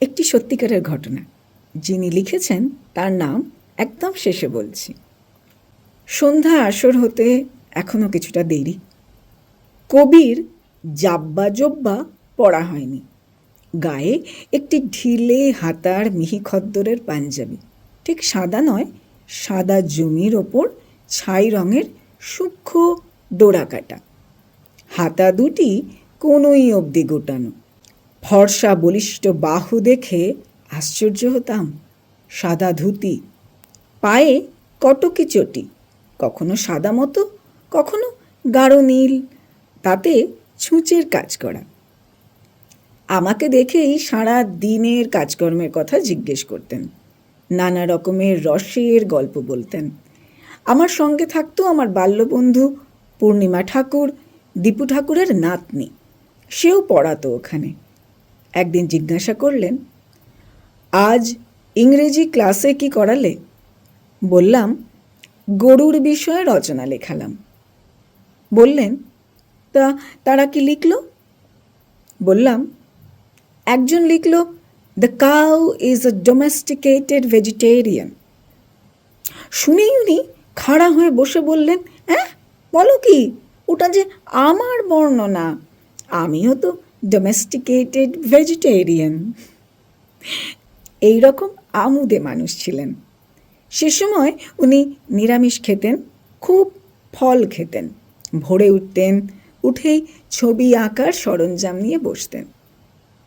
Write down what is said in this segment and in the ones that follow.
একটি সত্যিকারের ঘটনা। যিনি লিখেছেন তার নাম একদম শেষে বলছি। সন্ধ্যা আসর হতে এখনও কিছুটা দেরি। কবির জাব্বা জব্বা পরা হয়নি, গায়ে একটি ঢিলে হাতার মিহি খদ্দরের পাঞ্জাবি, ঠিক সাদা নয়, সাদা জমির ওপর ছাই রঙের সূক্ষ্ম ডোরা কাটা, হাতা দুটি কোনোই অবধি গোটানো। ফর্সা বলিষ্ঠ বাহু দেখে আশ্চর্য হতাম। সাদা ধুতি, পায়ে কটকি চটি, কখনো সাদা মতো, কখনো গাঢ় নীল, তাতে ছুঁচের কাজ করা। আমাকে দেখেই সারা দিনের কাজকর্মের কথা জিজ্ঞেস করতেন, নানা রকমের রসের গল্প বলতেন। আমার সঙ্গে থাকতো আমার বাল্যবন্ধু পূর্ণিমা ঠাকুর, দীপু ঠাকুরের নাতনি, সেও পড়াতো ওখানে। একদিন জিজ্ঞাসা করলেন, আজ ইংরেজি ক্লাসে কি করালে? বললাম, গরুর বিষয়ে রচনা লেখালাম। বললেন, তারা কি লিখল? বললাম, একজন লিখল, the cow is a domesticated vegetarian. শুনেই উনি খাড়া হয়ে বসে বললেন, হ্যাঁ বলো কি, ওটা যে আমার বর্ণনা, আমিও তো ডোমেস্টিকেটেড ভেজিটেরিয়ান। এইরকম আমুদে মানুষ ছিলেন। সে সময় উনি নিরামিষ খেতেন, খুব ফল খেতেন। ভোরে উঠতেন, উঠেই ছবি আঁকার সরঞ্জাম নিয়ে বসতেন।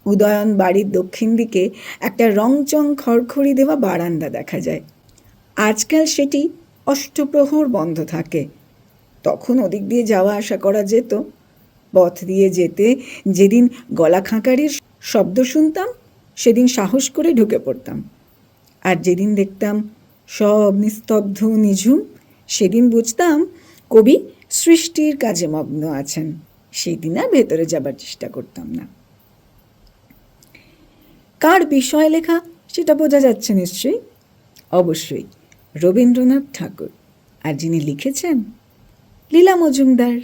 উদয়ন বাড়ির দক্ষিণ দিকে একটা রংচং খড়খড়ি দেওয়া বারান্দা দেখা যায়। আজকাল সেটি অষ্টপ্রহর বন্ধ থাকে, তখন ওদিক দিয়ে যাওয়া আসা করা যেত। পথ দিয়ে যেতে যেদিন গলা খাঁকারির শব্দ শুনতাম, সেদিন সাহস করে ঢুকে পড়তাম। আর যেদিন দেখতাম সব নিস্তব্ধ নিঝুম, সেদিন বুঝতাম কবি সৃষ্টির কাজে মগ্ন আছেন। সেদিন আর ভেতরে যাবার চেষ্টা করতাম না। কার বিষয় লেখা সেটা বোঝা যাচ্ছে নিশ্চয়ই। অবশ্যই রবীন্দ্রনাথ ঠাকুর। আর যিনি লিখেছেন, লীলা মজুমদার।